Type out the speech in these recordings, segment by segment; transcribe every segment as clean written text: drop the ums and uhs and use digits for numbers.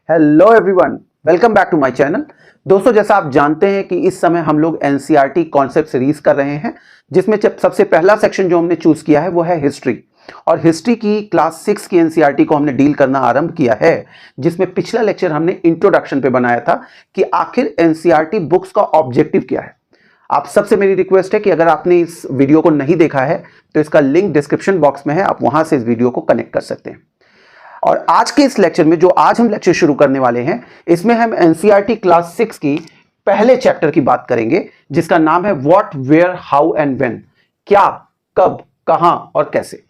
Hello everyone, welcome back to my channel. दोस्तों, जैसा आप जानते हैं कि इस समय हम लोग एनसीईआरटी कॉन्सेप्ट सीरीज कर रहे हैं, जिसमें सबसे पहला सेक्शन जो हमने चूज किया है वो है हिस्ट्री। और हिस्ट्री की क्लास 6 की एनसीईआरटी को हमने डील करना आरंभ किया है, जिसमें पिछला लेक्चर हमने इंट्रोडक्शन पे बनाया था कि आखिर एनसीईआरटी बुक्स का ऑब्जेक्टिव क्या है। आप सबसे मेरी रिक्वेस्ट है कि अगर आपने इस वीडियो को नहीं देखा है तो इसका लिंक डिस्क्रिप्शन बॉक्स में है, आप वहां से इस वीडियो को कनेक्ट कर सकते हैं। और आज के इस लेक्चर में जो आज हम लेक्चर शुरू करने वाले हैं, इसमें हम एनसीईआरटी क्लास 6 की पहले चैप्टर की बात करेंगे, जिसका नाम है what, where, how and when. क्या, कब, कहां और कैसे।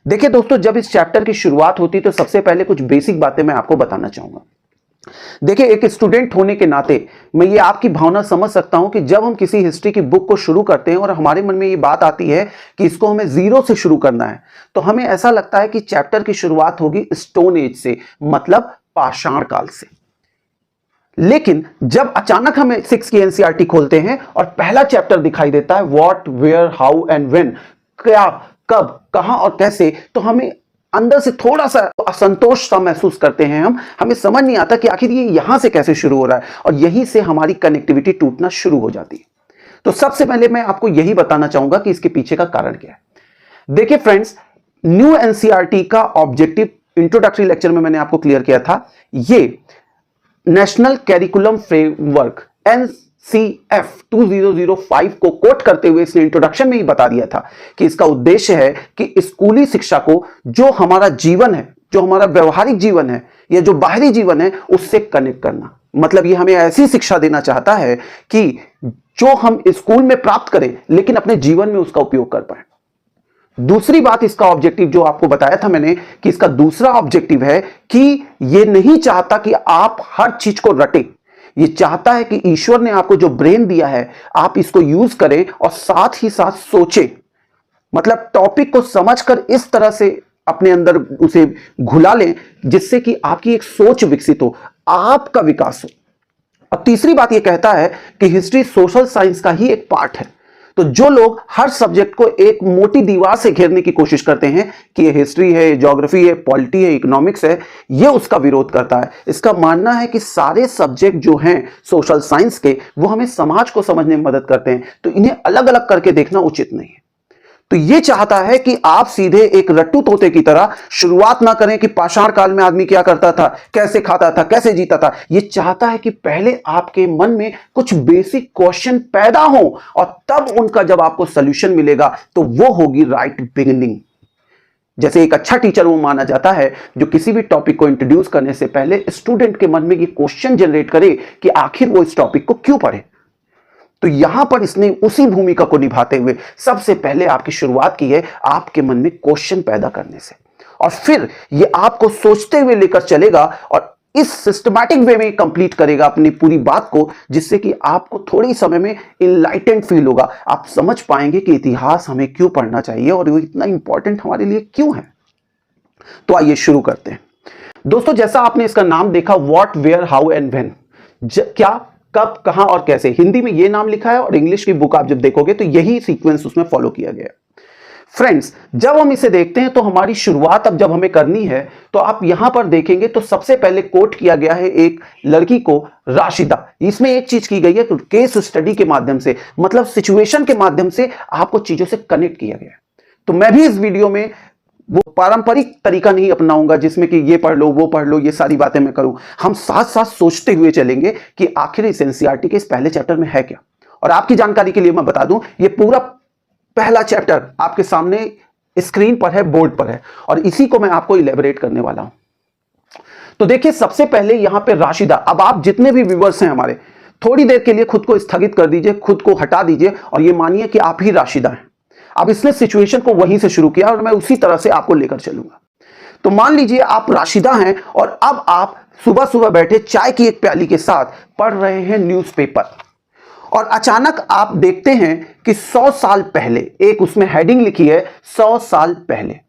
देखिए दोस्तों, जब इस चैप्टर की शुरुआत होती तो सबसे पहले कुछ बेसिक बातें मैं आपको बताना चाहूंगा। देखिए, एक स्टूडेंट होने के नाते मैं ये आपकी भावना समझ सकता हूं कि जब हम किसी हिस्ट्री की बुक को शुरू करते हैं और हमारे मन में ये बात आती है कि इसको हमें जीरो से शुरू करना है, तो हमें ऐसा लगता है कि चैप्टर की शुरुआत होगी स्टोन एज से, मतलब पाषाण काल से। लेकिन जब अचानक हम 6 की एनसीईआरटी खोलते हैं और पहला चैप्टर दिखाई देता है what, where, how and when, क्या, कब, कहां और कैसे, तो हमें अंदर से थोड़ा सा असंतोष सा महसूस करते हैं। हमें समझ नहीं आता कि आखिर ये यहां से कैसे शुरू हो रहा है, और यहीं से हमारी कनेक्टिविटी टूटना शुरू हो जाती है। तो सबसे पहले मैं आपको यही बताना चाहूंगा कि इसके पीछे का कारण क्या है। देखिए फ्रेंड्स, न्यू एनसीईआरटी का ऑब्जेक्टिव इंट्रोडक्टरी लेक्चर में मैंने आपको क्लियर किया था। ये नेशनल कैरिकुलम फ्रेमवर्क NCF 2005 को कोट करते हुए इसने इंट्रोडक्शन में ही बता दिया था कि इसका उद्देश्य है कि स्कूली शिक्षा को जो हमारा जीवन है, जो हमारा व्यवहारिक जीवन है या जो बाहरी जीवन है, उससे कनेक्ट करना। मतलब ये हमें ऐसी शिक्षा देना चाहता है कि जो हम स्कूल में प्राप्त करें लेकिन अपने जीवन में उसका उपयोग कर पाए। दूसरी बात, इसका ऑब्जेक्टिव जो आपको बताया था मैंने कि इसका दूसरा ऑब्जेक्टिव है कि ये नहीं चाहता कि आप हर चीज को रटें। ये चाहता है कि ईश्वर ने आपको जो ब्रेन दिया है, आप इसको यूज करें और साथ ही साथ सोचें। मतलब टॉपिक को समझकर इस तरह से अपने अंदर उसे घुला लें जिससे कि आपकी एक सोच विकसित हो, आपका विकास हो। और तीसरी बात ये कहता है कि हिस्ट्री सोशल साइंस का ही एक पार्ट है। तो जो लोग हर सब्जेक्ट को एक मोटी दीवार से घेरने की कोशिश करते हैं कि ये हिस्ट्री है, ज्योग्राफी है, पॉलिटी है, इकोनॉमिक्स है, ये उसका विरोध करता है। इसका मानना है कि सारे सब्जेक्ट जो हैं सोशल साइंस के, वो हमें समाज को समझने में मदद करते हैं, तो इन्हें अलग अलग करके देखना उचित नहीं है। तो ये चाहता है कि आप सीधे एक रट्टू तोते की तरह शुरुआत ना करें कि पाषाण काल में आदमी क्या करता था, कैसे खाता था, कैसे जीता था। ये चाहता है कि पहले आपके मन में कुछ बेसिक क्वेश्चन पैदा हो और तब उनका जब आपको सॉल्यूशन मिलेगा तो वो होगी राइट बिगिनिंग। जैसे एक अच्छा टीचर वो माना जाता है जो किसी भी टॉपिक को इंट्रोड्यूस करने से पहले स्टूडेंट के मन में ये क्वेश्चन जनरेट करे कि आखिर वो इस टॉपिक को क्यों पढ़े। तो यहां पर इसने उसी भूमिका को निभाते हुए सबसे पहले आपकी शुरुआत की है आपके मन में क्वेश्चन पैदा करने से, और फिर ये आपको सोचते हुए लेकर चलेगा और इस सिस्टमैटिक वे में कंप्लीट करेगा अपनी पूरी बात को, जिससे कि आपको थोड़ी समय में इनलाइटेंड फील होगा। आप समझ पाएंगे कि इतिहास हमें क्यों पढ़ना चाहिए और वो इतना इंपॉर्टेंट हमारे लिए क्यों है। तो आइए शुरू करते हैं। दोस्तों, जैसा आपने इसका नाम देखा, what, where, how and when, क्या, कब, कहां और कैसे, हिंदी में ये नाम लिखा है और इंग्लिश की बुक आप जब देखोगे तो यही सीक्वेंस उसमें फॉलो किया गया है। फ्रेंड्स, जब हम इसे देखते हैं तो हमारी शुरुआत अब जब हमें करनी है तो आप यहां पर देखेंगे तो सबसे पहले कोट किया गया है एक लड़की को, राशिदा। इसमें एक चीज की गई है, केस स्टडी के माध्यम से, मतलब सिचुएशन के माध्यम से आपको चीजों से कनेक्ट किया गया है। तो मैं भी इस वीडियो में वो पारंपरिक तरीका नहीं अपनाऊंगा जिसमें कि ये पढ़ लो, वो पढ़ लो, ये सारी बातें मैं करूं। हम साथ साथ सोचते हुए चलेंगे कि आखिर इस एनसीईआरटी के इस पहले चैप्टर में है क्या। और आपकी जानकारी के लिए मैं बता दूं, ये पूरा पहला चैप्टर आपके सामने स्क्रीन पर है, बोर्ड पर है, और इसी को मैं आपको इलेबोरेट करने वाला हूं। तो देखिए, सबसे पहले यहां पे राशिदा। अब आप जितने भी व्यूअर्स हैं हमारे, थोड़ी देर के लिए खुद को स्थगित कर दीजिए, खुद को हटा दीजिए और ये मानिए कि आप ही राशिदा हैं। अब इसने सिचुएशन को वहीं से शुरू किया और मैं उसी तरह से आपको लेकर चलूंगा। तो मान लीजिए आप राशिदा हैं और अब आप सुबह सुबह बैठे चाय की एक प्याली के साथ पढ़ रहे हैं न्यूज़पेपर, और अचानक आप देखते हैं कि 100 साल पहले, एक उसमें हेडिंग लिखी है 100 साल पहले।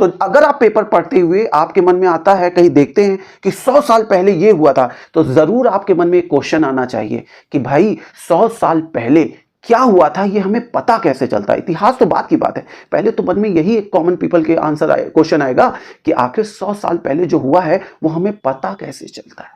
तो अगर आप पेपर पढ़ते हुए आपके मन में आता है, कहीं देखते हैं कि 100 साल पहले ये हुआ था, तो जरूर आपके मन में एक क्वेश्चन आना चाहिए कि भाई 100 साल पहले क्या हुआ था ये हमें पता कैसे चलता है। इतिहास तो बात की बात है, पहले तो मन में यही एक कॉमन पीपल के आंसर आए, क्वेश्चन आएगा कि आखिर 100 साल पहले जो हुआ है वो हमें पता कैसे चलता है।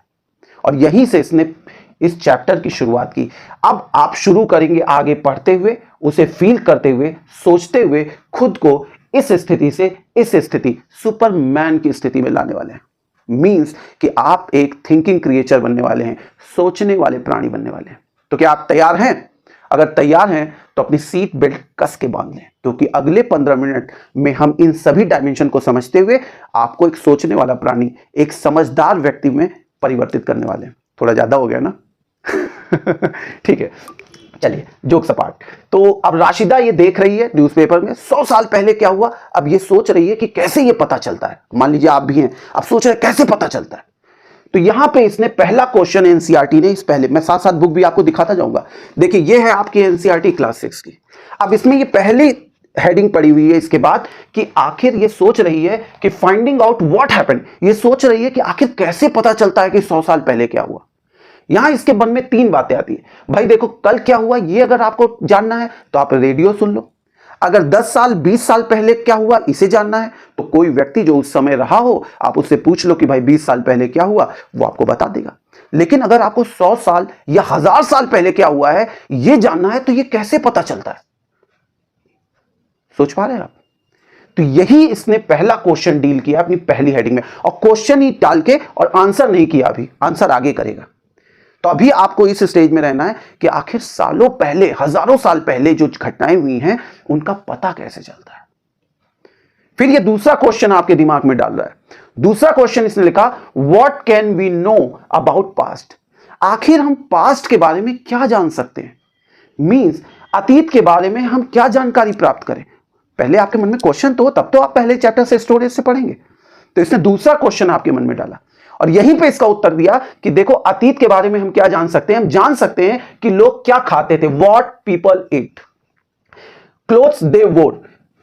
और यहीं से इसने इस चैप्टर की शुरुआत की। अब आप शुरू करेंगे आगे पढ़ते हुए, उसे फील करते हुए, सोचते हुए खुद को इस स्थिति से इस स्थिति, सुपरमैन की स्थिति में लाने वाले हैं। मींस कि आप एक थिंकिंग क्रिएचर बनने वाले हैं, सोचने वाले प्राणी बनने वाले हैं। तो क्या आप तैयार हैं? अगर तैयार हैं तो अपनी सीट बेल्ट कस के बांध लें, क्योंकि अगले 15 मिनट में हम इन सभी डायमेंशन को समझते हुए आपको एक सोचने वाला प्राणी, एक समझदार व्यक्ति में परिवर्तित करने वाले हैं। थोड़ा ज्यादा हो गया ना? ठीक है, चलिए जोक्स अपार्ट। तो अब राशिदा ये देख रही है न्यूज़पेपर में 100 साल पहले क्या हुआ। अब ये सोच रही है कि कैसे ये पता चलता है। मान लीजिए आप भी हैं, अब सोच रहे हैं कैसे पता चलता है। तो यहां पे इसने पहला क्वेश्चन एनसीईआरटी ने, इस पहले मैं साथ साथ बुक भी आपको दिखाता जाऊंगा। देखिए ये है आपकी एनसीईआरटी क्लास 6 की। अब इसमें ये पहली हेडिंग पड़ी हुई है इसके बाद कि आखिर ये सोच रही है कि फाइंडिंग आउट व्हाट हैपेंड। ये सोच रही है कि आखिर कैसे पता चलता है कि 100 साल पहले क्या हुआ। यहां इसके मन में 3 बातें आती है। भाई देखो कल क्या हुआ ये अगर आपको जानना है तो आप रेडियो सुन लो। अगर 10 साल 20 साल पहले क्या हुआ इसे जानना है तो कोई व्यक्ति जो उस समय रहा हो आप उससे पूछ लो कि भाई 20 साल पहले क्या हुआ, वो आपको बता देगा। लेकिन अगर आपको 100 साल या 1000 साल पहले क्या हुआ है ये जानना है तो ये कैसे पता चलता है? सोच पा रहे हैं आप? तो यही इसने पहला क्वेश्चन डील किया अपनी पहली हेडिंग में, और क्वेश्चन ही डाल के और आंसर नहीं किया, अभी आंसर आगे करेगा। तो अभी आपको इस स्टेज में रहना है कि आखिर सालों पहले, हजारों साल पहले जो घटनाएं हुई हैं उनका पता कैसे चलता है। फिर ये दूसरा क्वेश्चन आपके दिमाग में डाल रहा है। दूसरा क्वेश्चन इसने लिखा what can we know about past. आखिर हम पास्ट के बारे में क्या जान सकते हैं। मींस अतीत के बारे में हम क्या जानकारी प्राप्त करें। पहले आपके मन में क्वेश्चन तो, तब तो आप पहले चैप्टर से स्टोरेज से पढ़ेंगे। तो इसने दूसरा क्वेश्चन आपके मन में डाला और यहीं पे इसका उत्तर दिया कि देखो अतीत के बारे में हम क्या जान सकते हैं। हम जान सकते हैं कि लोग क्या खाते थे, व्हाट पीपल ईट, क्लोथ्स दे वोर,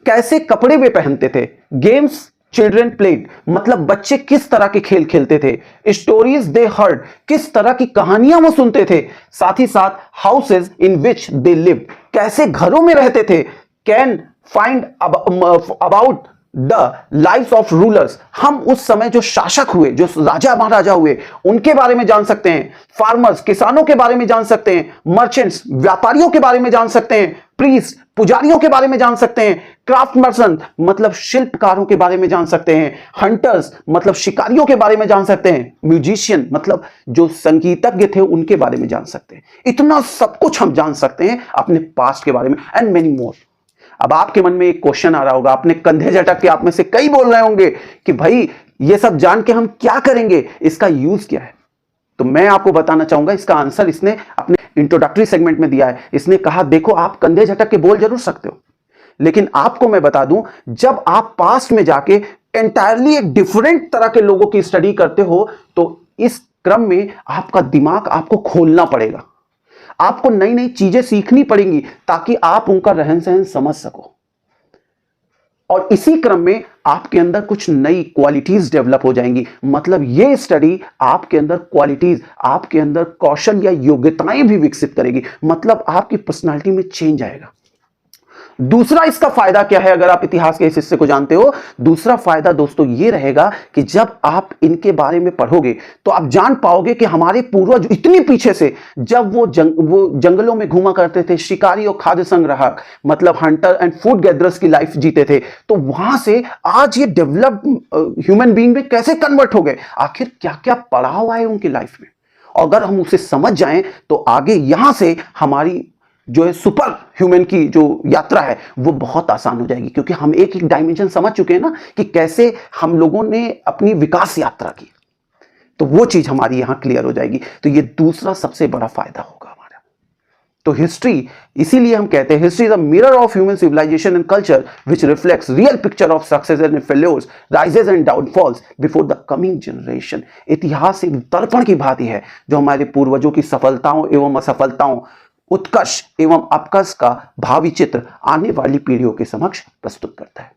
कैसे कपड़े वे पहनते थे, गेम्स चिल्ड्रन प्लेड, मतलब बच्चे किस तरह के खेल खेलते थे, स्टोरीज दे हर्ड, किस तरह की कहानियां वो सुनते थे, साथ ही साथ houses in which they live, कैसे घरों में रहते थे, can find about the lifes of rulers, हम उस समय जो शासक हुए, जो राजा महाराजा हुए उनके बारे में जान सकते हैं, फार्मर्स किसानों के बारे में जान सकते हैं, मर्चेंट्स व्यापारियों के बारे में जान सकते हैं, प्रीस्ट पुजारियों के बारे में जान सकते हैं, क्राफ्टमैन मतलब शिल्पकारों के बारे में जान सकते हैं, हंटर्स मतलब शिकारियों के बारे में जान सकते हैं, म्यूजिशियन मतलब जो संगीतज्ञ थे उनके बारे में जान सकते हैं। इतना सब कुछ हम जान सकते हैं अपने पास्ट के बारे में, एंड मेनी मोर। अब आपके मन में एक क्वेश्चन आ रहा होगा, अपने कंधे झटक के आप में से कई बोल रहे होंगे कि भाई ये सब जान के हम क्या करेंगे, इसका यूज क्या है। तो मैं आपको बताना चाहूंगा इसका आंसर इसने अपने इंट्रोडक्टरी सेगमेंट में दिया है। इसने कहा देखो आप कंधे झटक के बोल जरूर सकते हो, लेकिन आपको मैं बता दूं जब आप पास्ट में जाके एंटायरली एक डिफरेंट तरह के लोगों की स्टडी करते हो तो इस क्रम में आपका दिमाग आपको खोलना पड़ेगा, आपको नई नई चीजें सीखनी पड़ेंगी ताकि आप उनका रहन सहन समझ सको। और इसी क्रम में आपके अंदर कुछ नई क्वालिटीज डेवलप हो जाएंगी। मतलब ये स्टडी आपके अंदर क्वालिटीज, आपके अंदर कौशल या योग्यताएं भी विकसित करेगी। मतलब आपकी पर्सनालिटी में चेंज आएगा। दूसरा इसका फायदा क्या है अगर आप इतिहास के इस हिस्से को जानते हो? दूसरा फायदा दोस्तों ये रहेगा कि जब आप इनके बारे में पढ़ोगे तो आप जान पाओगे कि हमारे पूर्वज इतनी पीछे से जब वो जंगलों में घूमा करते थे, शिकारी और खाद्य संग्राहक मतलब हंटर एंड फूड गैदरर्स की लाइफ जीते थे, तो वहां से आज ये डेवलप्ड ह्यूमन बीइंग में कैसे कन्वर्ट हो गए, आखिर क्या क्या पड़ा हुआ है उनकी लाइफ में। अगर हम उसे समझ जाएं तो आगे यहां से हमारी जो है सुपर ह्यूमन की जो यात्रा है वो बहुत आसान हो जाएगी, क्योंकि हम एक एक डायमेंशन समझ चुके हैं ना कि कैसे हम लोगों ने अपनी विकास यात्रा की। तो वो चीज हमारी यहां क्लियर हो जाएगी। तो ये दूसरा सबसे बड़ा फायदा होगा हमारा। तो हिस्ट्री, इसीलिए हम कहते हैं history is a mirror of human civilization and culture which reflects real picture of success and failures, rises and downfalls before the coming generation. इतिहास एक दर्पण की भांति है जो हमारे पूर्वजों की सफलताओं एवं असफलताओं, उत्कर्ष एवं अपकर्ष का भावी चित्र आने वाली पीढ़ियों के समक्ष प्रस्तुत करता है।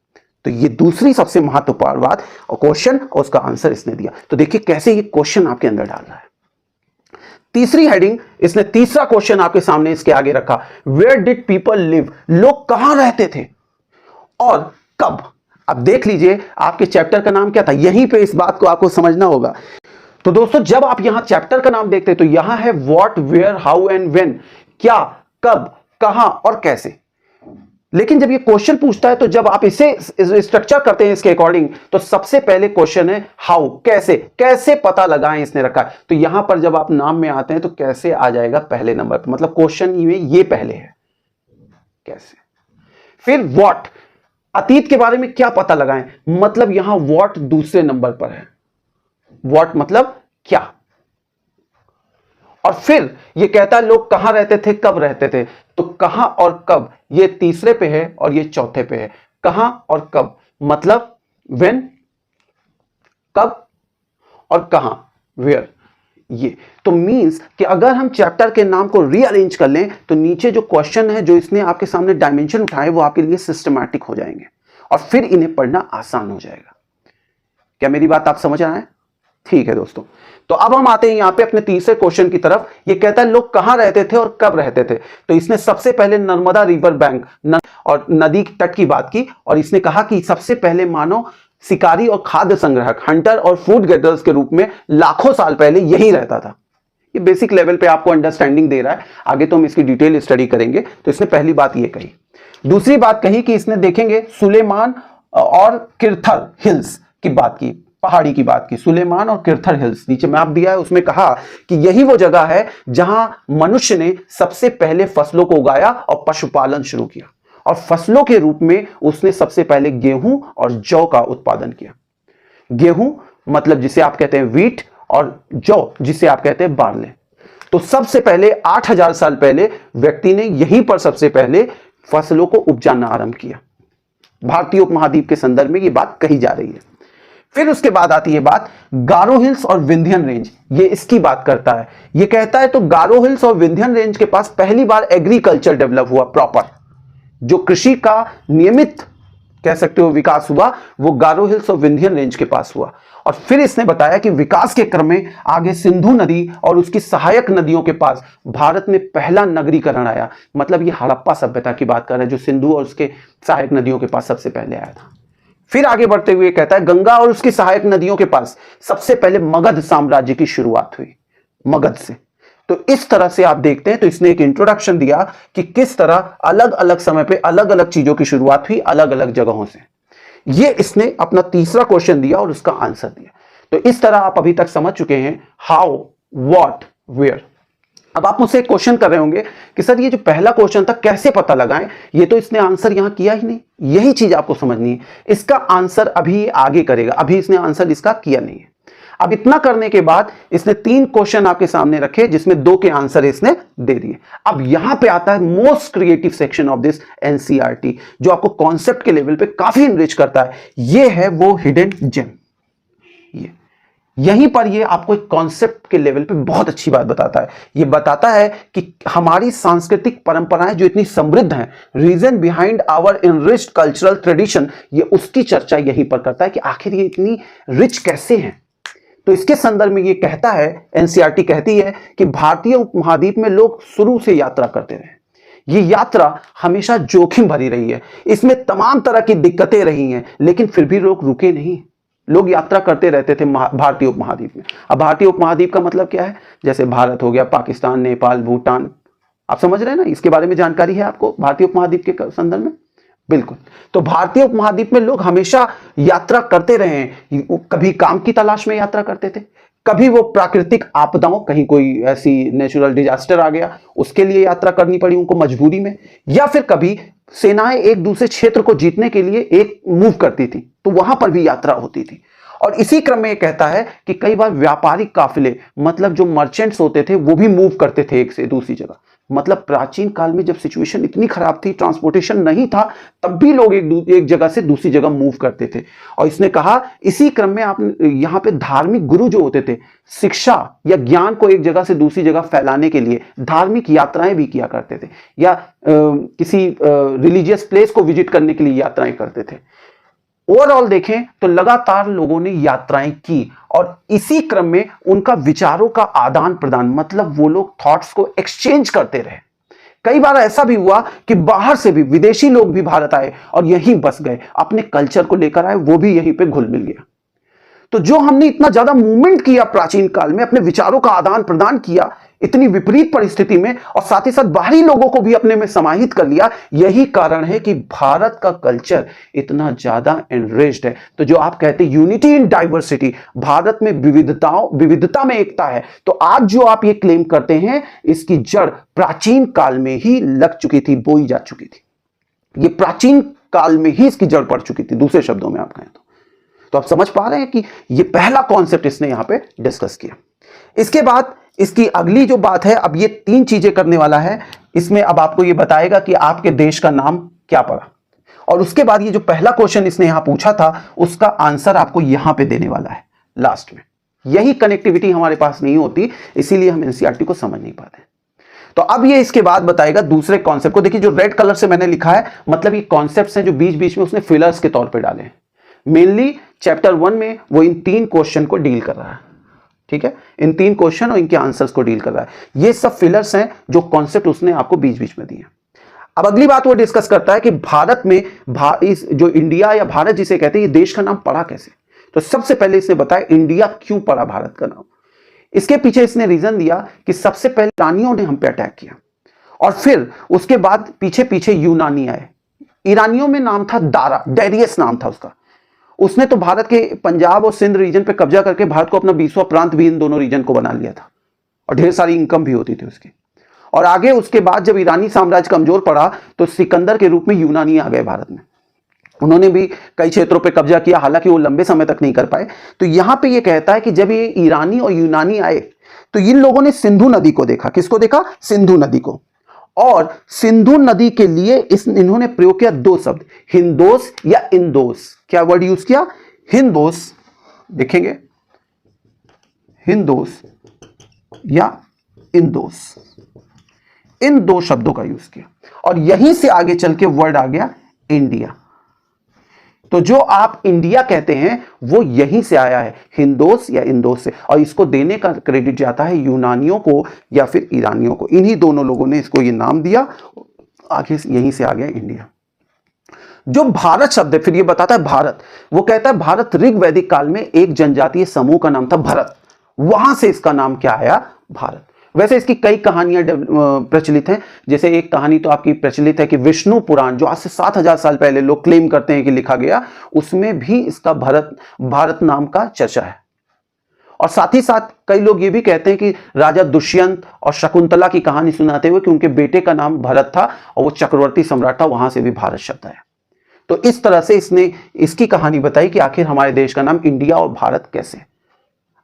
तो ये दूसरी सबसे महत्वपूर्ण बात और क्वेश्चन और उसका आंसर इसने दिया। तो देखिए कैसे ये क्वेश्चन आपके अंदर डाल रहा है। तीसरी हेडिंग इसने, तीसरा क्वेश्चन आपके सामने इसके आगे रखा, वेयर डिड पीपल लिव, लोग कहां रहते थे और कब। अब देख लीजिए आपके चैप्टर का नाम क्या था, यहीं पे इस बात को आपको समझना होगा। तो दोस्तों जब आप यहां चैप्टर का नाम देखते हैं तो यहां है what, where, how and when, क्या, कब, कहां और कैसे। लेकिन जब ये क्वेश्चन पूछता है तो जब आप इसे स्ट्रक्चर करते हैं इसके अकॉर्डिंग, तो सबसे पहले क्वेश्चन है हाउ, कैसे, कैसे पता लगाएं इसने रखा है। तो यहां पर जब आप नाम में आते हैं तो कैसे आ जाएगा पहले नंबर पर, मतलब क्वेश्चन में ये पहले है कैसे। फिर व्हाट, अतीत के बारे में क्या पता लगाएं, मतलब यहां व्हाट दूसरे नंबर पर है, व्हाट मतलब क्या। और फिर ये कहता है लोग कहां रहते थे, कब रहते थे, तो कहां और कब ये तीसरे पे है और ये चौथे पे है। कहां और कब मतलब व्हेन, कब और कहां, वेयर। ये तो मींस कि अगर हम चैप्टर के नाम को रीअरेंज कर लें तो नीचे जो क्वेश्चन है जो इसने आपके सामने डायमेंशन उठाए वो आपके लिए सिस्टमैटिक हो जाएंगे और फिर इन्हें पढ़ना आसान हो जाएगा। क्या मेरी बात आप समझ रहे हैं? ठीक है दोस्तों, तो अब हम आते हैं यहां पे अपने तीसरे क्वेश्चन की तरफ। ये कहता है लोग कहां रहते थे और कब रहते थे। तो इसने सबसे पहले नर्मदा रिवर बैंक और नदी तट की बात की और इसने कहा कि सबसे पहले मानव शिकारी और खाद्य संग्राहक, हंटर और फूड गेटर्स के रूप में लाखों साल पहले यही रहता था। ये बेसिक लेवल पे आपको अंडरस्टैंडिंग दे रहा है, आगे तो हम इसकी डिटेल स्टडी करेंगे। तो इसने पहली बात ये कही। दूसरी बात कही कि इसने देखेंगे सुलेमान और किरथर हिल्स की बात की, पहाड़ी की बात की, सुलेमान और किरथर हिल्स, नीचे मैप दिया है, उसमें कहा कि यही वो जगह है जहां मनुष्य ने सबसे पहले फसलों को उगाया और पशुपालन शुरू किया और फसलों के रूप में उसने सबसे पहले गेहूं और जौ का उत्पादन किया। गेहूं मतलब जिसे आप कहते हैं वीट और जौ जिसे आप कहते हैं बार्ले। तो सबसे पहले 8000 साल पहले व्यक्ति ने यहीं पर सबसे पहले फसलों को उपजाना आरंभ किया। भारतीय उपमहाद्वीप के संदर्भ में यह बात कही जा रही है। फिर उसके बाद आती है बात गारो हिल्स और विंध्यन रेंज, ये इसकी बात करता है। ये कहता है तो गारो हिल्स और विंध्यन रेंज के पास पहली बार एग्रीकल्चर डेवलप हुआ प्रॉपर, जो कृषि का नियमित कह सकते हो विकास हुआ, वो गारो हिल्स और विंध्यन रेंज के पास हुआ। और फिर इसने बताया कि विकास के क्रम में आगे सिंधु नदी और उसकी सहायक नदियों के पास भारत में पहला नगरीकरण आया, मतलब ये हड़प्पा सभ्यता की बात कर रहा है जो सिंधु और उसके सहायक नदियों के पास सबसे पहले आया था। फिर आगे बढ़ते हुए कहता है गंगा और उसकी सहायक नदियों के पास सबसे पहले मगध साम्राज्य की शुरुआत हुई, मगध से। तो इस तरह से आप देखते हैं, तो इसने एक इंट्रोडक्शन दिया कि किस तरह अलग अलग समय पे अलग अलग चीजों की शुरुआत हुई अलग अलग जगहों से। ये इसने अपना तीसरा क्वेश्चन दिया और उसका आंसर दिया। तो इस तरह आप अभी तक समझ चुके हैं हाउ, व्हाट, वेयर। अब आप मुझसे एक क्वेश्चन कर रहे होंगे कि सर ये जो पहला क्वेश्चन था कैसे पता लगाएं, ये तो इसने आंसर यहां किया ही नहीं। यही चीज आपको समझनी है, इसका आंसर अभी आगे करेगा, अभी इसने आंसर इसका किया नहीं है। अब इतना करने के बाद इसने 3 क्वेश्चन आपके सामने रखे जिसमें 2 के आंसर इसने दे दिए। अब यहां पे आता है most creative section of this NCERT, जो आपको कॉन्सेप्ट के लेवल पे काफी इनरिच करता है। ये है वो हिडन जेम। ये यहीं पर ये आपको एक कॉन्सेप्ट के लेवल पे बहुत अच्छी बात बताता है। ये बताता है कि हमारी सांस्कृतिक परंपराएं जो इतनी समृद्ध हैं, reason behind our enriched cultural tradition, ये उसकी चर्चा यहीं पर करता है कि आखिर ये इतनी रिच कैसे हैं। तो इसके संदर्भ में ये कहता है, एनसीईआरटी कहती है कि भारतीय उपमहाद्वीप में लोग शुरू से यात्रा करते रहे। ये यात्रा हमेशा जोखिम भरी रही है, इसमें तमाम तरह की दिक्कतें रही हैं, लेकिन फिर भी लोग रुके नहीं, लोग यात्रा करते रहते थे भारतीय उपमहाद्वीप में। अब भारतीय उपमहाद्वीप का मतलब क्या है? जैसे भारत हो गया, पाकिस्तान, नेपाल, भूटान, आप समझ रहे हैं ना, इसके बारे में जानकारी है आपको भारतीय उपमहाद्वीप के संदर्भ में? बिल्कुल। तो भारतीय उपमहाद्वीप में लोग हमेशा यात्रा करते रहे हैं, कभी काम की तलाश में यात्रा करते थे, कभी वो प्राकृतिक आपदाओं, कहीं कोई ऐसी नेचुरल डिजास्टर आ गया उसके लिए यात्रा करनी पड़ी उनको मजबूरी में, या फिर कभी सेनाएं एक दूसरे क्षेत्र को जीतने के लिए एक मूव करती थी तो वहां पर भी यात्रा होती थी। और इसी क्रम में कहता है कि कई बार व्यापारिक काफिले, मतलब जो मर्चेंट्स होते थे, वो भी मूव करते थे एक से दूसरी जगह। मतलब प्राचीन काल में जब सिचुएशन इतनी खराब थी, ट्रांसपोर्टेशन नहीं था, तब भी लोग एक जगह से दूसरी जगह मूव करते थे। और इसने कहा इसी क्रम में आप यहाँ पे धार्मिक गुरु जो होते थे, शिक्षा या ज्ञान को एक जगह से दूसरी जगह फैलाने के लिए धार्मिक यात्राएं भी किया करते थे, या किसी रिलीजियस प्लेस को विजिट करने के लिए यात्राएं करते थे। ओवरऑल देखें तो लगातार लोगों ने यात्राएं की और इसी क्रम में उनका विचारों का आदान प्रदान, मतलब वो लोग थॉट्स को एक्सचेंज करते रहे। कई बार ऐसा भी हुआ कि बाहर से भी विदेशी लोग भी भारत आए और यहीं बस गए, अपने कल्चर को लेकर आए, वो भी यहीं पे घुल मिल गया। तो जो हमने इतना ज्यादा मूवमेंट किया प्राचीन काल में, अपने विचारों का आदान प्रदान किया इतनी विपरीत परिस्थिति में, और साथ ही साथ बाहरी लोगों को भी अपने में समाहित कर लिया, यही कारण है कि भारत का कल्चर इतना ज्यादा एनरिच्ड है। तो जो आप कहते हैं यूनिटी इन डाइवर्सिटी, भारत में विविधता में एकता है, तो आज जो आप ये क्लेम करते हैं इसकी जड़ प्राचीन काल में ही लग चुकी थी, बोई जा चुकी थी। ये प्राचीन काल में ही इसकी जड़ पड़ चुकी थी, दूसरे शब्दों में आप कहें तो आप समझ पा रहे हैं कि ये पहला कॉन्सेप्ट इसने यहां पे डिस्कस किया। इसके बाद इसकी अगली जो बात है, अब ये 3 चीजें करने वाला है इसमें। अब आपको ये बताएगा कि आपके देश का नाम क्या पड़ा, और उसके बाद ये जो पहला क्वेश्चन इसने यहां पूछा था उसका आंसर आपको यहां पे देने वाला है लास्ट में। यही कनेक्टिविटी हमारे पास नहीं होती, इसीलिए हम एनसीईआरटी को समझ नहीं पाते। तो अब ये इसके बाद बताएगा दूसरे कॉन्सेप्ट को। देखिए जो रेड कलर से मैंने लिखा है, मतलब ये कॉन्सेप्ट्स हैं जो बीच बीच में उसने फिलर्स के तौर पे डाले हैं। मेनली चैप्टर 1 में वो इन 3 क्वेश्चन को डील कर रहा है, ठीक है, इन 3 क्वेश्चन और इनके आंसर्स को डील कर रहा है। ये सब फिलर्स हैं जो कॉन्सेप्ट उसने आपको बीच बीच में दिए। अब अगली बात वो डिस्कस करता है कि भारत में जो इंडिया या भारत जिसे कहते हैं, ये देश का नाम पड़ा कैसे। तो सबसे पहले इसने बताया इंडिया क्यों पड़ा भारत का नाम। इसके पीछे इसने रीजन दिया कि सबसे पहले ईरानियों ने हम पे अटैक किया, और फिर उसके बाद पीछे पीछे यूनानी आए। ईरानियों में नाम था दारा, डेरियस नाम था उसका। उसने तो भारत के पंजाब और सिंध रीजन पे कब्जा करके भारत को अपना 20वां प्रांत भी इन दोनों रीजन को बना लिया था, और ढेर सारी इनकम भी होती थी उसकी। और आगे उसके बाद जब ईरानी साम्राज्य कमजोर पड़ा तो सिकंदर के रूप में यूनानी आ गए भारत में। उन्होंने भी कई क्षेत्रों पे कब्जा किया, हालांकि वो लंबे समय तक नहीं कर पाए। तो यहां पे ये कहता है कि जब ये ईरानी और यूनानी आए तो इन लोगों ने सिंधु नदी को देखा। किसको देखा? सिंधु नदी को। और सिंधु नदी के लिए इन्होंने प्रयोग किया 2 शब्द, हिंदोस या इंदोस। क्या वर्ड यूज किया? हिंदोस, देखेंगे, हिंदोस या इंदोस, इन 2 शब्दों का यूज किया। और यहीं से आगे चल के वर्ड आ गया इंडिया। तो जो आप इंडिया कहते हैं वो यहीं से आया है, हिंदोस या इंदोस से। और इसको देने का क्रेडिट जाता है यूनानियों को या फिर ईरानियों को। इन्हीं दोनों लोगों ने इसको ये नाम दिया, आगे यहीं से आ गया इंडिया। जो भारत शब्द है, फिर ये बताता है भारत, वो कहता है भारत ऋग वैदिक काल में एक जनजातीय समूह का नाम था भरत, वहां से इसका नाम क्या आया? भारत। वैसे इसकी कई कहानियां प्रचलित हैं। जैसे एक कहानी तो आपकी प्रचलित है कि विष्णु पुराण, जो आज से 7000 साल पहले लोग क्लेम करते हैं कि लिखा गया, उसमें भी इसका भारत नाम का चर्चा है। और साथ ही साथ कई लोग ये भी कहते हैं कि राजा दुष्यंत और शकुंतला की कहानी सुनाते हुए कि उनके बेटे का नाम भरत था और वो चक्रवर्ती सम्राट था, वहां से भी भारत शब्द आया। तो इस तरह से इसने इसकी कहानी बताई कि आखिर हमारे देश का नाम इंडिया और भारत कैसे।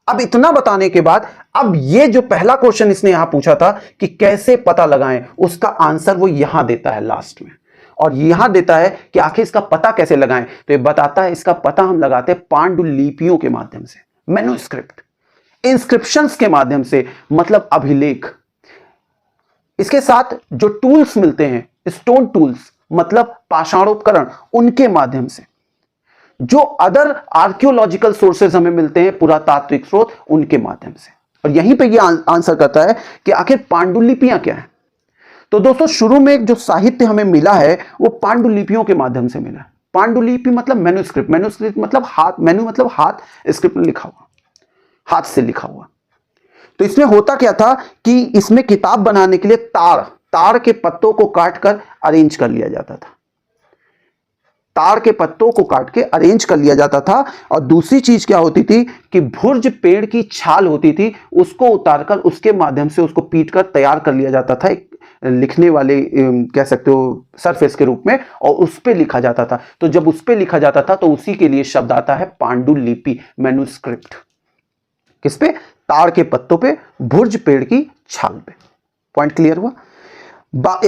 अब इतना बताने के बाद अब ये जो पहला क्वेश्चन इसने यहां पूछा था कि कैसे पता लगाएं, उसका आंसर वो यहां देता है लास्ट में। और यहां देता है कि आखिर इसका पता कैसे लगाएं। तो ये बताता है इसका पता हम लगाते हैं पांडुलिपियों के माध्यम से, मैन्युस्क्रिप्ट, इंस्क्रिप्शंस के माध्यम से, मतलब अभिलेख। इसके साथ जो टूल्स मिलते हैं, स्टोन टूल्स, मतलब पाषाणोपकरण, उनके माध्यम से। जो अदर आर्कियोलॉजिकल सोर्सेज हमें मिलते हैं, पुरातात्विक स्रोत, उनके माध्यम से। और यहीं पे ये आंसर करता है कि आखिर पांडुलिपियां क्या है। तो दोस्तों शुरू में जो साहित्य हमें मिला है वो पांडुलिपियों के माध्यम से मिला है। पांडुलिपि मतलब मैन्युस्क्रिप्ट, मैन्युस्क्रिप्ट मतलब हाथ, मैन्यु मतलब हाथ, स्क्रिप्ट में लिखा हुआ, हाथ से लिखा हुआ। तो इसमें होता क्या था कि इसमें किताब बनाने के लिए ताड़ के पत्तों को काटकर अरेंज कर लिया जाता था। ताड़ के पत्तों को काट के अरेंज कर लिया जाता था। और दूसरी चीज क्या होती थी कि भुर्ज पेड़ की छाल होती थी, उसको उतारकर उसके माध्यम से उसको पीटकर तैयार कर लिया जाता था, एक लिखने वाले कह सकते हो सरफेस के रूप में, और उस पे लिखा जाता था। तो जब उस पे लिखा जाता था तो उसी के लिए शब्द आता है पांडुलिपि, मैन्युस्क्रिप्ट। किस पे? ताड़ के पत्तों पे, भुर्ज पेड़ की छाल पे। पॉइंट क्लियर हुआ?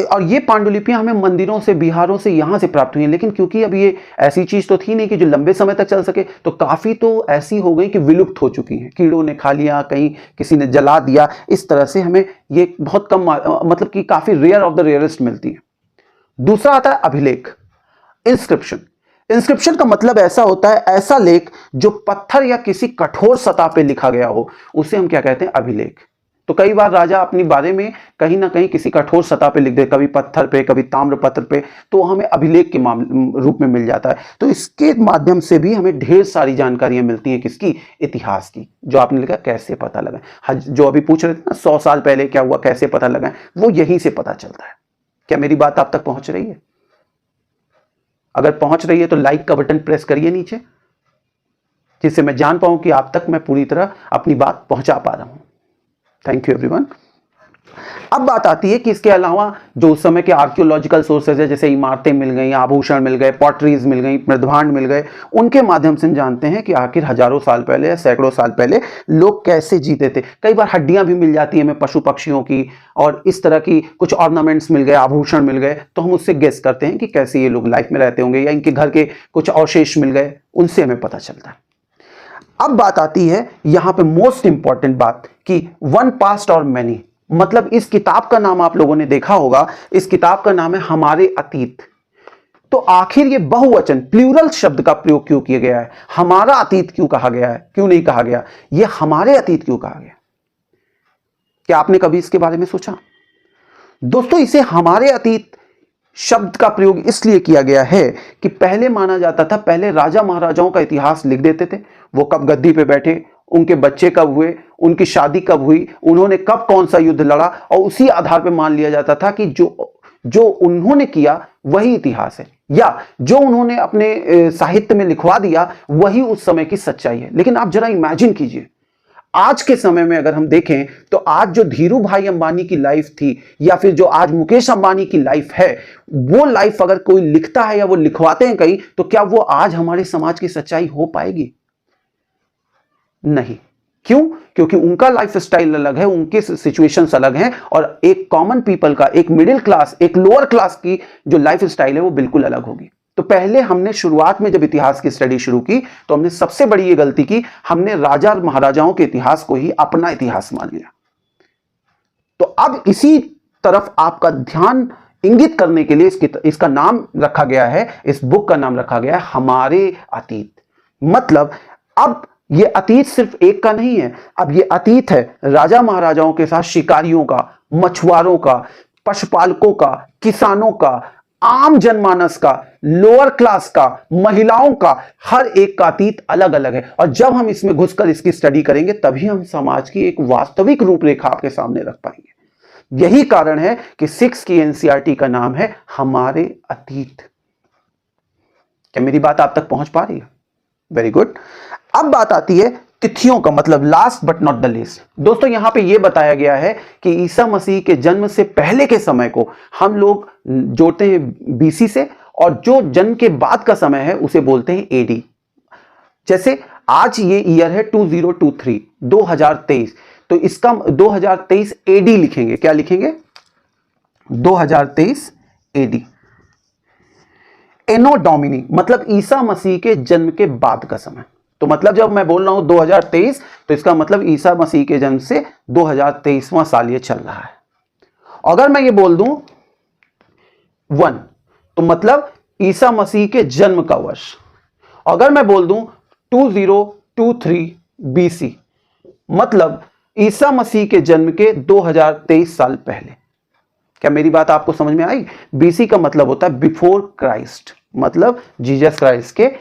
और ये पांडुलिपियां हमें मंदिरों से, बिहारों से, यहां से प्राप्त हुई हैं। लेकिन क्योंकि अब ये ऐसी चीज तो थी नहीं कि जो लंबे समय तक चल सके, तो काफी तो ऐसी हो गई कि विलुप्त हो चुकी हैं, कीड़ों ने खा लिया, कहीं किसी ने जला दिया। इस तरह से हमें ये बहुत कम, मतलब कि काफी रेयर ऑफ द रेयरेस्ट मिलती है। दूसरा आता है अभिलेख, इंस्क्रिप्शन। इंस्क्रिप्शन का मतलब ऐसा होता है, ऐसा लेख जो पत्थर या किसी कठोर सतह पे लिखा गया हो, उसे हम क्या कहते हैं? अभिलेख। तो कई बार राजा अपने बारे में कहीं ना कहीं किसी कठोर सतह पे लिख दे, कभी पत्थर पे, कभी ताम्रपत्र पे, तो हमें अभिलेख के रूप में मिल जाता है। तो इसके माध्यम से भी हमें ढेर सारी जानकारियां मिलती हैं, किसकी? इतिहास की। जो आपने लिखा कैसे पता लगा, जो अभी पूछ रहे थे ना 100 साल पहले क्या हुआ, कैसे पता लगा, वो यहीं से पता चलता है। क्या मेरी बात आप तक पहुंच रही है? अगर पहुंच रही है तो लाइक का बटन प्रेस करिए नीचे, जिससे मैं जान पाऊं कि आप तक मैं पूरी तरह अपनी बात पहुंचा पा रहा हूं। Thank you everyone. अब बात आती है कि इसके अलावा जो उस समय के आर्कियोलॉजिकल सोर्सेज है, जैसे इमारतें मिल गई, आभूषण मिल गए, पॉटरीज मिल गई, मृदभांड मिल गए, उनके माध्यम से हम जानते हैं कि आखिर हजारों साल पहले या सैकड़ों साल पहले लोग कैसे जीते थे। कई बार हड्डियां भी मिल जाती है हमें पशु पक्षियों की, और इस तरह की कुछ ऑर्नामेंट्स मिल गए, आभूषण मिल गए, तो हम उससे गेस करते हैं कि कैसे ये लोग लाइफ में रहते होंगे, या इनके घर के कुछ अवशेष मिल गए, उनसे हमें पता चलता है। अब बात आती है यहां पे मोस्ट इंपॉर्टेंट बात कि वन पास्ट और मैनी, मतलब इस किताब का नाम आप लोगों ने देखा होगा, इस किताब का नाम है हमारे अतीत। तो आखिर ये बहुवचन प्लूरल शब्द का प्रयोग क्यों किया गया है? हमारा अतीत क्यों कहा गया है, क्यों नहीं कहा गया ये हमारे अतीत क्यों कहा गया? क्या आपने कभी इसके बारे में सोचा? दोस्तों, इसे हमारे अतीत शब्द का प्रयोग इसलिए किया गया है कि पहले माना जाता था, पहले राजा महाराजाओं का इतिहास लिख देते थे, वो कब गद्दी पे बैठे, उनके बच्चे कब हुए, उनकी शादी कब हुई, उन्होंने कब कौन सा युद्ध लड़ा, और उसी आधार पर मान लिया जाता था कि जो उन्होंने किया वही इतिहास है, या जो उन्होंने अपने साहित्य में लिखवा दिया वही उस समय की सच्चाई है। लेकिन आप जरा इमेजिन कीजिए, आज के समय में अगर हम देखें तो आज जो धीरू भाई अंबानी की लाइफ थी, या फिर जो आज मुकेश अंबानी की लाइफ है, वो लाइफ अगर कोई लिखता है या वो लिखवाते हैं कहीं, तो क्या वो आज हमारे समाज की सच्चाई हो पाएगी? नहीं। क्यों? क्योंकि उनका लाइफ स्टाइल अलग है, उनके सिचुएशंस अलग हैं, और एक कॉमन पीपल का, एक मिडिल क्लास, एक लोअर क्लास की जो लाइफ स्टाइल है वो बिल्कुल अलग होगी। तो पहले हमने शुरुआत में जब इतिहास की स्टडी शुरू की तो हमने सबसे बड़ी ये गलती की, हमने राजा और महाराजाओं के इतिहास को ही अपना इतिहास मान लिया। तो अब इसी तरफ आपका ध्यान इंगित करने के लिए इसका नाम रखा गया है, इस बुक का नाम रखा गया है हमारे अतीत। मतलब अब ये अतीत सिर्फ एक का नहीं है, अब ये अतीत है राजा महाराजाओं के साथ शिकारियों का, मछुआरों का, पशुपालकों का, किसानों का, आम जनमानस का, लोअर क्लास का, महिलाओं का, हर एक का अतीत अलग अलग है। और जब हम इसमें घुसकर इसकी स्टडी करेंगे तभी हम समाज की एक वास्तविक रूपरेखा आपके सामने रख पाएंगे। यही कारण है कि 6 की एनसीईआरटी का नाम है हमारे अतीत। क्या मेरी बात आप तक पहुंच पा रही है? Very good. अब बात आती है तिथियों का, मतलब last but not the least. दोस्तों, यहां पे यह बताया गया है कि ईसा मसीह के जन्म से पहले के समय को हम लोग जोड़ते हैं बीसी से, और जो जन्म के बाद का समय है उसे बोलते हैं एडी। जैसे आज ये ईयर है 2023, 2023, तो इसका 2023 एडी लिखेंगे। क्या लिखेंगे? 2023 एडी। एनो डोमिनी मतलब ईसा मसीह के जन्म के बाद का समय। तो मतलब जब मैं बोल रहा हूं 2023, तो इसका मतलब ईसा मसीह के जन्म से 2023वां साल ये चल रहा है। अगर मैं ये बोल दूं 1, तो मतलब ईसा मसीह के जन्म का वर्ष। अगर मैं बोल दूं 2023 बीसी, मतलब ईसा मसीह के जन्म के 2023 साल पहले। क्या मेरी बात आपको समझ में आई? बीसी का मतलब होता है बिफोर क्राइस्ट, मतलब जीसस क्राइस्ट के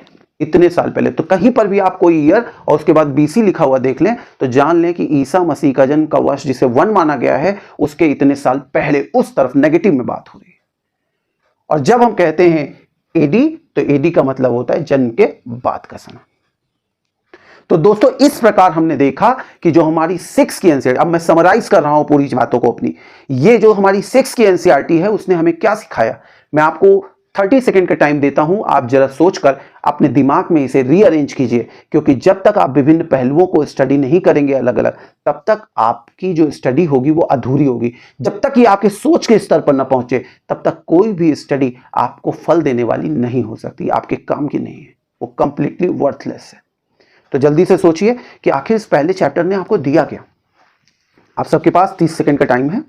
इतने साल पहले। तो कहीं पर भी आप कोई ईयर और उसके बाद बीसी लिखा हुआ देख लें तो जान लें कि ईसा मसीह का जन्म का वर्ष जिसे 1 माना गया है उसके इतने साल पहले, उस तरफ नेगेटिव में बात हो रही है। और जब हम कहते हैं एडी, तो एडी का मतलब होता है जन्म के बाद का समय। तो दोस्तों, इस प्रकार हमने देखा कि जो हमारी 6 की एनसीईआरटी, अब मैं समराइज कर रहा हूं पूरी बातों को अपनी, ये जो हमारी 6 की एनसीईआरटी है उसने हमें क्या सिखाया। मैं आपको 30 सेकंड का टाइम देता हूं, आप जरा सोचकर अपने दिमाग में इसे रीअरेंज कीजिए, क्योंकि जब तक आप विभिन्न पहलुओं को स्टडी नहीं करेंगे अलग अलग, तब तक आपकी जो स्टडी होगी वो अधूरी होगी। जब तक ये आपके सोच के स्तर पर ना पहुंचे तब तक कोई भी स्टडी आपको फल देने वाली नहीं हो सकती, आपके काम की नहीं है, वो कंप्लीटली वर्थलेस है। तो जल्दी से सोचिए कि आखिर इस पहले चैप्टर ने आपको दिया क्या। आप सबके पास 30 सेकंड का टाइम है।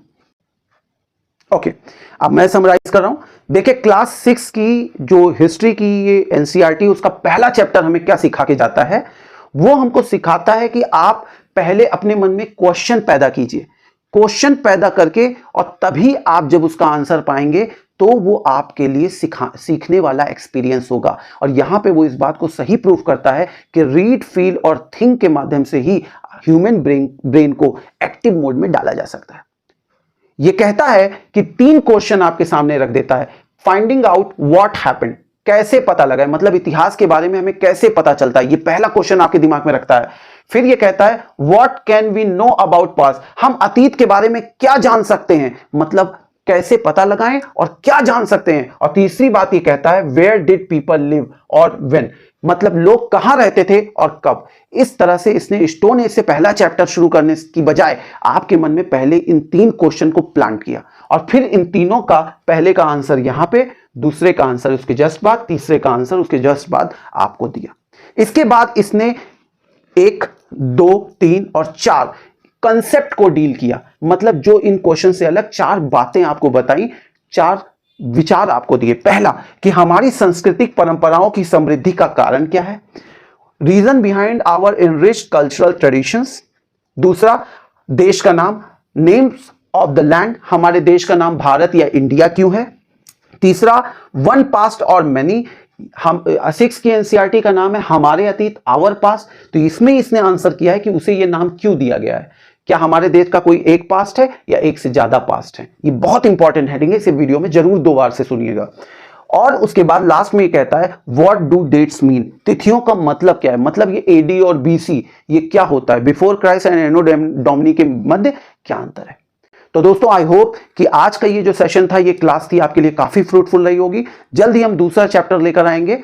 ओके, अब मैं समराइज कर रहा हूं। देखिए, क्लास 6 की जो हिस्ट्री की ये एनसीईआरटी, उसका पहला चैप्टर हमें क्या सिखा के जाता है? वो हमको सिखाता है कि आप पहले अपने मन में क्वेश्चन पैदा कीजिए, क्वेश्चन पैदा करके, और तभी आप जब उसका आंसर पाएंगे तो वो आपके लिए सीखने वाला एक्सपीरियंस होगा। और यहां पे वो इस बात को सही प्रूफ करता है कि रीड, फील और थिंक के माध्यम से ही ह्यूमन ब्रेन को एक्टिव मोड में डाला जा सकता है। ये कहता है कि 3 क्वेश्चन आपके सामने रख देता है। फाइंडिंग आउट व्हाट हैपेंड, कैसे पता लगा, मतलब इतिहास के बारे में हमें कैसे पता चलता है, ये पहला क्वेश्चन आपके दिमाग में रखता है। फिर ये कहता है what can we know about past, हम अतीत के बारे में क्या जान सकते हैं, मतलब कैसे पता लगाएं और क्या जान सकते हैं। और तीसरी बात ये कहता है वेयर डिड पीपल लिव और व्हेन, मतलब लोग कहां रहते थे और कब। इस तरह से इसने स्टोन एज से पहला चैप्टर शुरू करने की बजाय आपके मन में पहले इन 3 क्वेश्चन को प्लांट किया, और फिर इन तीनों का पहले का आंसर यहां पे, दूसरे का आंसर उसके जस्ट बाद, तीसरे का आंसर उसके जस्ट बाद आपको दिया। इसके बाद इसने 1, 2, 3 और 4 कंसेप्ट को डील किया, मतलब जो इन क्वेश्चन से अलग 4 बातें आपको बताई, 4 विचार आपको दिए। पहला कि हमारी सांस्कृतिक परंपराओं की समृद्धि का कारण क्या है, reason behind our enriched cultural traditions. दूसरा, देश का नाम, नेम्स ऑफ द लैंड, हमारे देश का नाम भारत या इंडिया क्यों है। तीसरा, वन पास्ट और मैनी, हम 6 की एनसीईआरटी का नाम है हमारे अतीत, आवर पास्ट, तो इसमें इसने आंसर किया है कि उसे यह नाम क्यों दिया गया है। क्या हमारे देश का कोई एक पास्ट है या एक से ज्यादा पास्ट है। ये बहुत इंपॉर्टेंट हेडिंग है, इसे वीडियो में जरूर 2 बार से सुनिएगा। और उसके बाद लास्ट में ये कहता है व्हाट डू डेट्स मीन, तिथियों का मतलब क्या है, मतलब ये एडी और बीसी ये क्या होता है, before Christ and Anno Domini के मध्य क्या अंतर है। तो दोस्तों, आई होप कि आज का ये जो सेशन था, ये क्लास थी, आपके लिए काफी फ्रूटफुल रही होगी। जल्द ही हम दूसरा चैप्टर लेकर आएंगे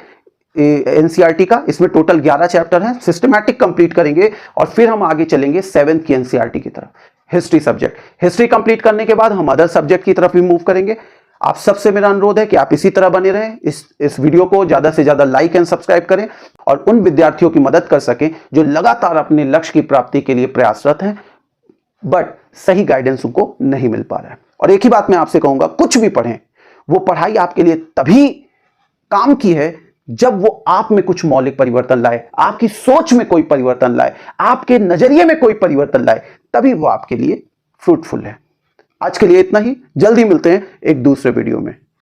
एनसीईआरटी का, इसमें टोटल 11 चैप्टर हैं, सिस्टमैटिक कंप्लीट करेंगे और फिर हम आगे चलेंगे 7th की एनसीईआरटी की तरफ, हिस्ट्री सब्जेक्ट। हिस्ट्री कंप्लीट करने के बाद हम अदर सब्जेक्ट की तरफ भी मूव करेंगे। आप सबसे मेरा अनुरोध है कि आप इसी तरह बने रहें, इस वीडियो को ज्यादा से ज्यादा लाइक एंड सब्सक्राइब करें और उन विद्यार्थियों की मदद कर सकें जो लगातार अपने लक्ष्य की प्राप्ति के लिए प्रयासरत हैं, बट सही गाइडेंस उनको नहीं मिल पा रहा है। और एक ही बात मैं आपसे कहूंगा, कुछ भी पढ़ें, वो पढ़ाई आपके लिए तभी काम की है जब वो आप में कुछ मौलिक परिवर्तन लाए, आपकी सोच में कोई परिवर्तन लाए, आपके नजरिए में कोई परिवर्तन लाए, तभी वो आपके लिए फ्रूटफुल है। आज के लिए इतना ही, जल्दी मिलते हैं एक दूसरे वीडियो में।